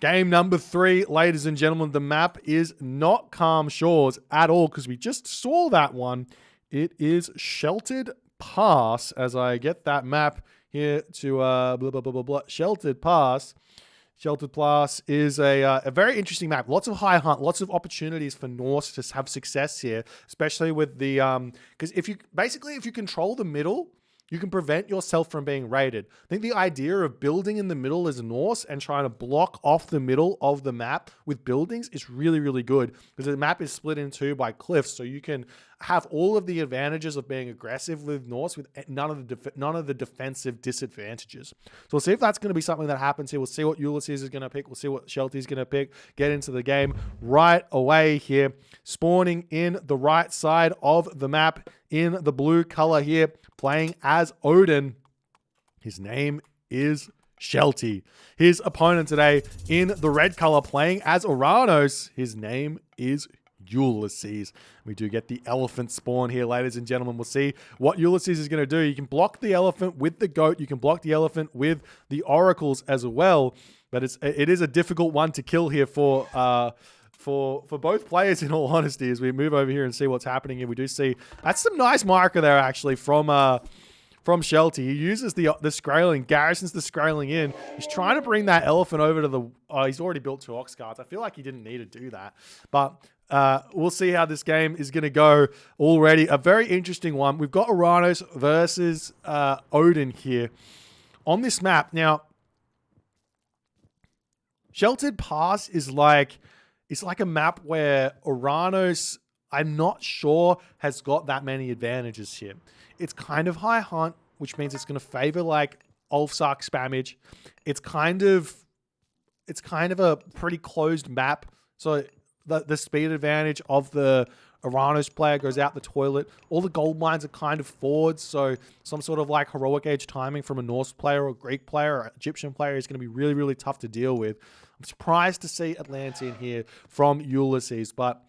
Game number 3, ladies and gentlemen. The map is not Calm Shores at all because we just saw that one. It is Sheltered Pass. As I get that map here to blah, blah, blah, blah, blah. Sheltered Pass. Sheltered Pass is a very interesting map. Lots of high hunt, lots of opportunities for Norse to have success here, especially with the because if you control the middle, you can prevent yourself from being raided. I think the idea of building in the middle as Norse and trying to block off the middle of the map with buildings is really, really good because the map is split in two by cliffs. So you can have all of the advantages of being aggressive with Norse with none of the defensive disadvantages. So we'll see if that's going to be something that happens here. We'll see what Ulysses is going to pick. We'll see what Shelty's going to pick. Get into the game right away here. Spawning in the right side of the map in the blue color here, playing as Odin. His name is Shelty. His opponent today in the red color, playing as Oranos. His name is Ulysses. We do get the elephant spawn here, ladies and gentlemen. We'll see what Ulysses is going to do. You can block the elephant with the goat. You can block the elephant with the oracles as well. But it is a difficult one to kill here for both players, in all honesty. As we move over here and see what's happening here, we do see that's some nice marker there actually from Shelty. He uses the Skraeling, garrisons the Skraeling in. He's trying to bring that elephant over to the... he's already built 2 ox carts. I feel like he didn't need to do that. But we'll see how this game is going to go already. A very interesting one. We've got Oranos versus Odin here on this map. Now, Sheltered Pass is like... It's like a map where Oranos, I'm not sure, has got that many advantages here. It's kind of high hunt, which means it's going to favor like Ulfsark spammage. It's kind of a pretty closed map. So the speed advantage of the Oranos player goes out the toilet. All the gold mines are kind of forwards. So some sort of like heroic age timing from a Norse player or Greek player or Egyptian player is going to be really, really tough to deal with. I'm surprised to see Atlantean here from Ulysses, but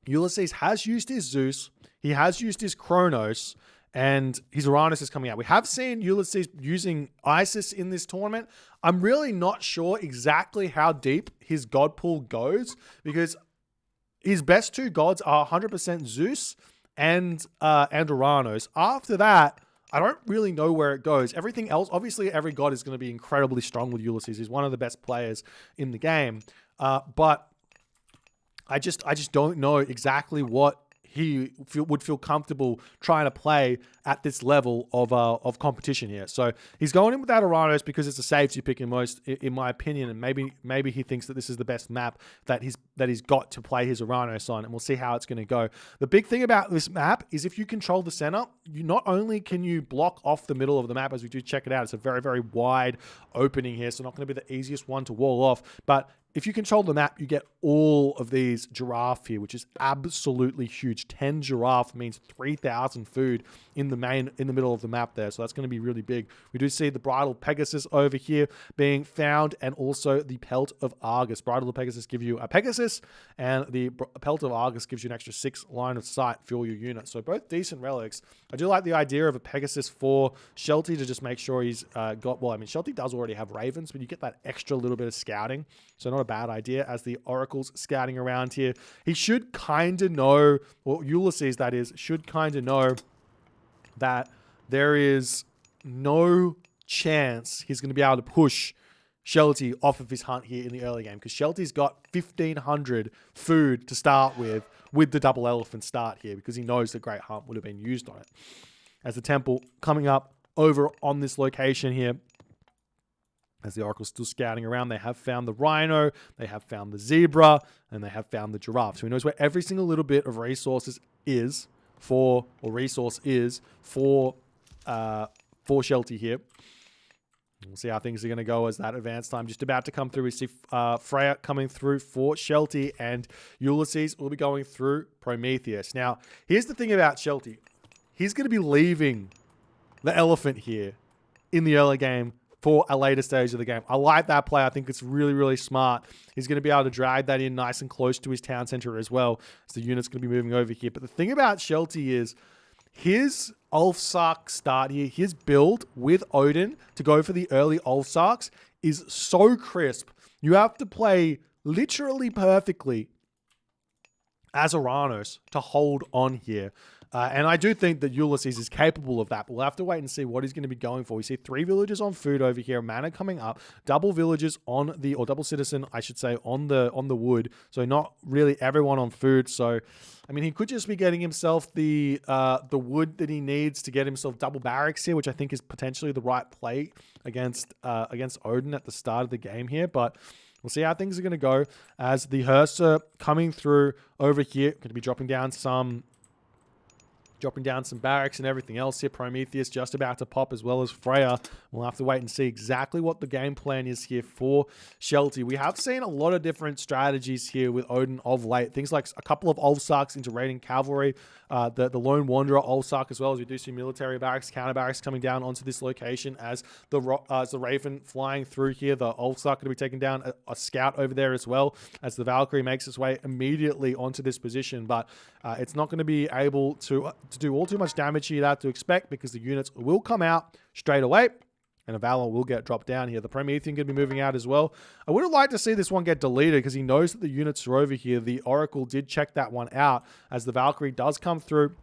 Ulysses has used his Zeus, he has used his Kronos, and his Uranus is coming out. We have seen Ulysses using Isis in this tournament. I'm really not sure exactly how deep his god pool goes because his best 2 gods are 100% Zeus and Uranus. After that, I don't really know where it goes. Everything else, obviously every god is going to be incredibly strong with Ulysses. He's one of the best players in the game. But I just don't know exactly what he would feel comfortable trying to play at this level of competition here. So he's going in with that Oranos because it's a safety pick in my opinion, and maybe he thinks that this is the best map that he's got to play his Oranos on, and we'll see how it's going to go. The big thing about this map is if you control the center, you not only can you block off the middle of the map, as we do check it out, it's a very, very wide opening here, so not going to be the easiest one to wall off, but if you control the map, you get all of these giraffe here, which is absolutely huge. 10 giraffe means 3,000 food in the middle of the map there. So that's going to be really big. We do see the Bridal Pegasus over here being found, and also the Pelt of Argus. Bridal Pegasus gives you a Pegasus, and the Pelt of Argus gives you an extra 6 line of sight for all your units. So both decent relics. I do like the idea of a Pegasus for Shelty to just make sure he's got... Well, I mean, Shelty does already have Ravens, but you get that extra little bit of scouting. So not a bad idea as the Oracle's scouting around here. He should kind of know, or Ulysses that is, should kind of know that there is no chance he's going to be able to push Shelty off of his hunt here in the early game, because Shelty's got 1,500 food to start with the double elephant start here, because he knows the Great Hunt would have been used on it. As the temple coming up over on this location here, as the Oracle's still scouting around, they have found the rhino, they have found the zebra, and they have found the giraffe. So he knows where every single little bit of resources is for Shelty here. We'll see how things are going to go as that advance time just about to come through. We see Freya coming through for Shelty, and Ulysses will be going through Prometheus. Now, here's the thing about Shelty. He's going to be leaving the elephant here in the early game for a later stage of the game. I like that play. I think it's really, really smart. He's going to be able to drag that in nice and close to his town center as well. So the unit's going to be moving over here. But the thing about Shelty is his Ulfsark start here, his build with Odin to go for the early Ulfsarks is so crisp. You have to play literally perfectly as Oranos to hold on here. And I do think that Ulysses is capable of that, but we'll have to wait and see what he's going to be going for. We see 3 villagers on food over here, mana coming up, double villagers on the, or double citizen, I should say, on the wood. So not really everyone on food. So, I mean, he could just be getting himself the wood that he needs to get himself double barracks here, which I think is potentially the right play against Odin at the start of the game here. But we'll see how things are going to go as the Hearser coming through over here. Going to be dropping down some barracks and everything else here. Prometheus just about to pop, as well as Freya. We'll have to wait and see exactly what the game plan is here for Shelty. We have seen a lot of different strategies here with Odin of late. Things like a couple of Ulfsarks into raiding cavalry, the Lone Wanderer Ulfsark, as well as we do see military barracks, counter barracks coming down onto this location as the Raven flying through here. The Ulfsark going to be taking down a scout over there as well, as the Valkyrie makes its way immediately onto this position. But it's not going to be able to do all too much damage you'd have to expect, because the units will come out straight away and a Valor will get dropped down here. The Promethean going to be moving out as well. I would have liked to see this one get deleted, because he knows that the units are over here. The Oracle did check that one out, as the Valkyrie does come through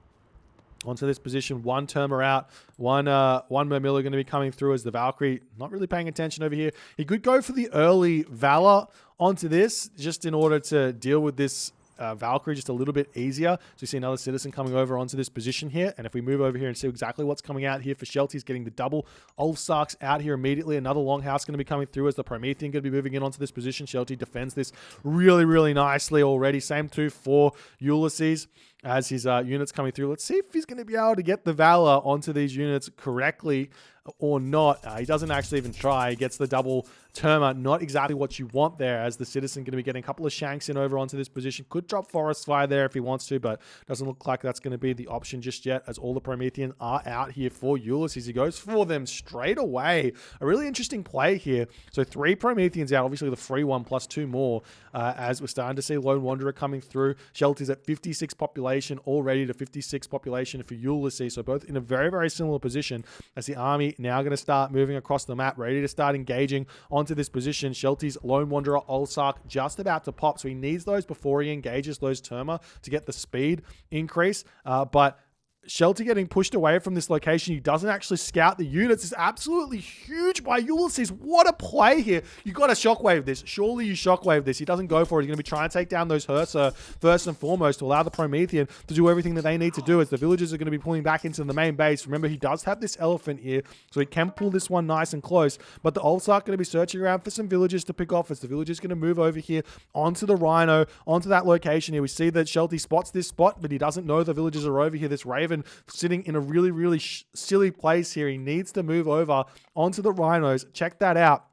onto this position. One Terma out, one Murmillo going to be coming through, as the Valkyrie not really paying attention over here. He could go for the early Valor onto this, just in order to deal with this Valkyrie just a little bit easier. So we see another citizen coming over onto this position here. And if we move over here and see exactly what's coming out here for Shelty, he's getting the double Ulfsarks out here immediately. Another Longhouse going to be coming through, as the Promethean going to be moving in onto this position. Shelty defends this really, really nicely already. Same too for Ulysses, as his units coming through. Let's see if he's going to be able to get the Valor onto these units correctly or not. He doesn't actually even try. He gets the double Terma. Not exactly what you want there, as the Citizen going to be getting a couple of Shanks in over onto this position. Could drop Forest Fire there if he wants to, but doesn't look like that's going to be the option just yet, as all the Prometheans are out here for Ulysses. He goes for them straight away. A really interesting play here. So 3 Prometheans out, obviously the free one plus 2 more, as we're starting to see Lone Wanderer coming through. Shelty's at 56 population already to 56 population for Ulysses. So both in a very, very similar position, as the army now going to start moving across the map, ready to start engaging onto this position. Shelty's Lone Wanderer Ulfsark just about to pop, so he needs those before he engages those Terma to get the speed increase. But Shelty getting pushed away from this location. He doesn't actually scout the units. Is absolutely huge by Ulysses. What a play here. You got to shockwave this. Surely you shockwave this. He doesn't go for it. He's going to be trying to take down those Hearser first and foremost, to allow the Promethean to do everything that they need to do, as the villagers are going to be pulling back into the main base. Remember, he does have this elephant here, so he can pull this one nice and close. But the Ulfsark going to be searching around for some villagers to pick off, as the villagers going to move over here onto the Rhino, onto that location here. We see that Shelty spots this spot, but he doesn't know the villagers are over here. This Raven sitting in a really, really silly place here. He needs to move over onto the Rhinos. Check that out.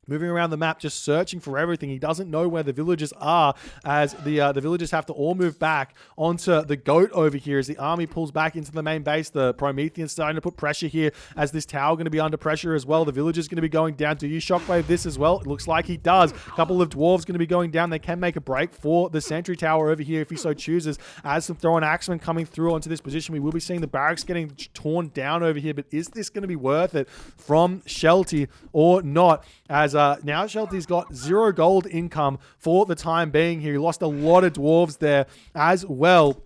Moving around the map, just searching for everything. He doesn't know where the villagers are, as the villagers have to all move back onto the goat over here, as the army pulls back into the main base. The Promethean's starting to put pressure here, as this tower going to be under pressure as well. The villagers going to be going down. Do you shockwave this as well? It looks like he does. A couple of dwarves going to be going down. They can make a break for the sentry tower over here if he so chooses, as some throwing axemen coming through onto this position. We will be seeing the barracks getting torn down over here, but is this going to be worth it from Shelty or not? As now Shelty's got 0 gold income for the time being here. He lost a lot of dwarves there as well,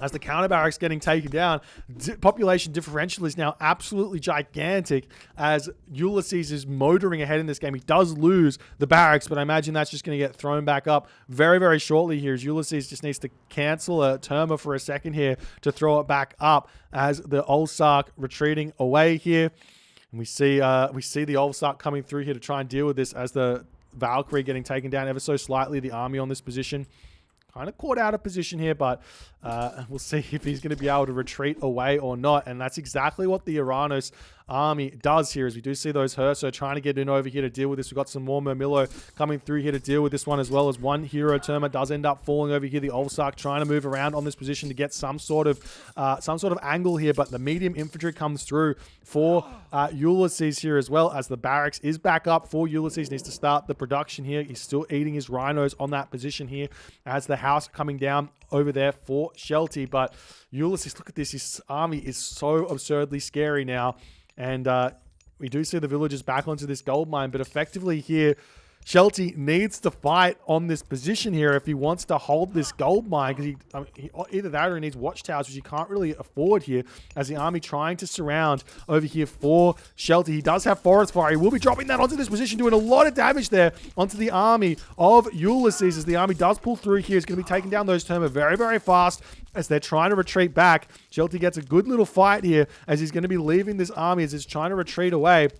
as the counter barracks getting taken down. Population differential is now absolutely gigantic, as Ulysses is motoring ahead in this game. He does lose the barracks, but I imagine that's just going to get thrown back up very, very shortly here, as Ulysses just needs to cancel a Terma for a second here to throw it back up, as the Ulfsark retreating away here. And we see the Ulfsark coming through here to try and deal with this, as the Valkyrie getting taken down ever so slightly. The army on this position kind of caught out of position here, but we'll see if he's going to be able to retreat away or not. And that's exactly what the Oranos army does here, as we do see those Hearser trying to get in over here to deal with this. We've got some more Murmillo coming through here to deal with this one, as well as one hero Terma does end up falling over here. The Ulfsark trying to move around on this position to get some sort of angle here, but the medium infantry comes through for Ulysses here, as well, as the barracks is back up for Ulysses. Needs to start the production here. He's still eating his rhinos on that position here, as the house coming down over there for Shelty. But Ulysses, look at this. His army is so absurdly scary now. And we do see the villagers back onto this gold mine, but effectively here, Shelty needs to fight on this position here if he wants to hold this gold mine, because either that or he needs watchtowers, which he can't really afford here, as the army trying to surround over here for Shelty. He does have Forest Fire. He will be dropping that onto this position, doing a lot of damage there onto the army of Ulysses, as the army does pull through here. He's going to be taking down those Terma very, very fast as they're trying to retreat back. Shelty gets a good little fight here as he's going to be leaving this army as he's trying to retreat away.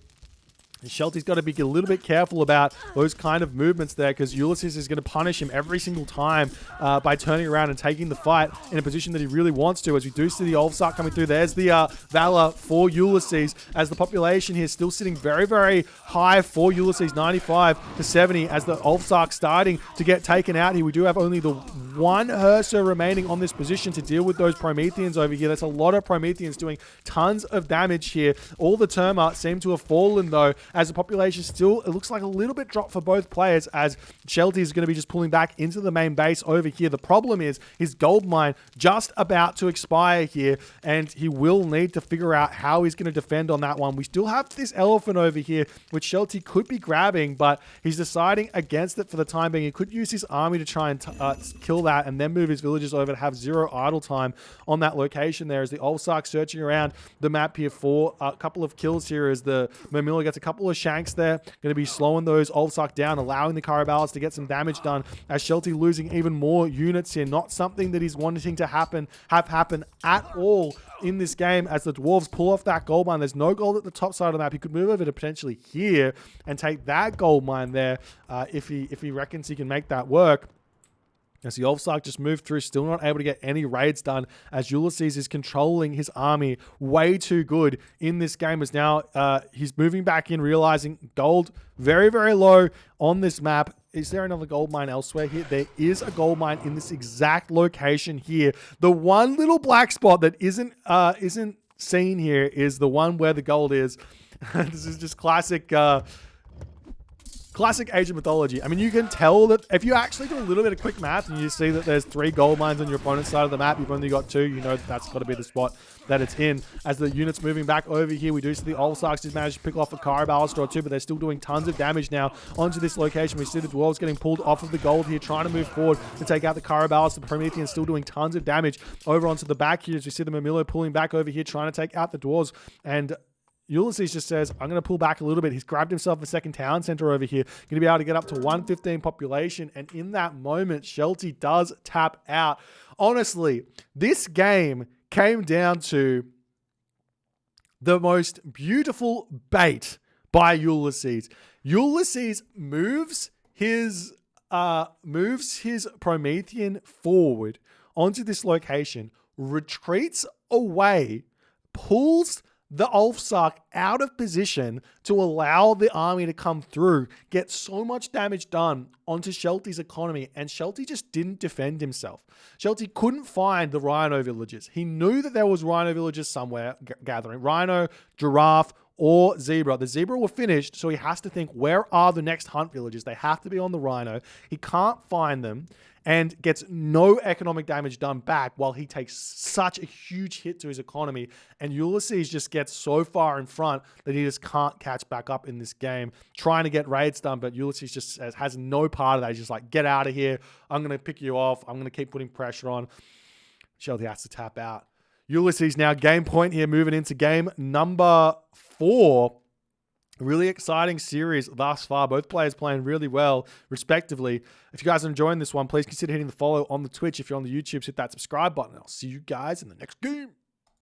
Shelty's got to be a little bit careful about those kind of movements there, because Ulysses is going to punish him every single time by turning around and taking the fight in a position that he really wants to, as we do see the Ulfsark coming through. There's the Valor for Ulysses, as the population here is still sitting very, very high for Ulysses, 95 to 70, as the Ulfsark starting to get taken out here. We do have only the one Hersa remaining on this position to deal with those Prometheans over here. That's a lot of Prometheans doing tons of damage here. All the Terma seem to have fallen, though, as the population still, it looks like a little bit dropped for both players, as Shelty is going to be just pulling back into the main base over here. The problem is his gold mine just about to expire here, and he will need to figure out how he's going to defend on that one. We still have this elephant over here, which Shelty could be grabbing, but he's deciding against it for the time being. He could use his army to try and kill that, and then move his villagers over to have 0 idle time on that location there, as the Ulfsark searching around the map here for a couple of kills here, as the Murmillo gets a couple of shanks there, going to be slowing those Ulfsark down, allowing the Carabalas to get some damage done, as Shelty losing even more units here. Not something that he's wanting to have happen at all in this game, as the Dwarves pull off that gold mine. There's no gold at the top side of the map. He could move over to potentially here and take that gold mine there if he reckons he can make that work. As the Ulfsark just moved through, still not able to get any raids done, as Ulysses is controlling his army way too good in this game, as now he's moving back in, realizing gold very, very low on this map. Is there another gold mine elsewhere here? There is a gold mine in this exact location here. The one little black spot that isn't seen here is the one where the gold is. This is just classic Age of Mythology. I mean, you can tell that if you actually do a little bit of quick math and you see that there's 3 gold mines on your opponent's side of the map, you've only got 2, you know that's got to be the spot that it's in. As the units moving back over here, we do see the Ulfsarks just managed to pick off a Carabalas or 2, but they're still doing tons of damage now onto this location. We see the Dwarves getting pulled off of the gold here, trying to move forward to take out the Carabalas. The Prometheans still doing tons of damage over onto the back here, as we see the Murmillo pulling back over here, trying to take out the Dwarves. And Ulysses just says, I'm going to pull back a little bit. He's grabbed himself a second town center over here. Going to be able to get up to 115 population. And in that moment, Shelty does tap out. Honestly, this game came down to the most beautiful bait by Ulysses. Ulysses moves his Promethean forward onto this location, retreats away, pulls the Ulfsark out of position to allow the army to come through, get so much damage done onto Shelty's economy, and Shelty just didn't defend himself. Shelty couldn't find the Rhino villages. He knew that there was Rhino villages somewhere gathering. Rhino, Giraffe, or Zebra. The Zebra were finished, so he has to think, where are the next hunt villages? They have to be on the Rhino. He can't find them, and gets no economic damage done back while he takes such a huge hit to his economy. And Ulysses just gets so far in front that he just can't catch back up in this game, trying to get raids done, but Ulysses just has no part of that. He's just like, get out of here. I'm going to pick you off. I'm going to keep putting pressure on. Shelty has to tap out. Ulysses now game point here, moving into game number 4. Really exciting series thus far. Both players playing really well, respectively. If you guys are enjoying this one, please consider hitting the follow on the Twitch. If you're on the YouTube, hit that subscribe button. I'll see you guys in the next game.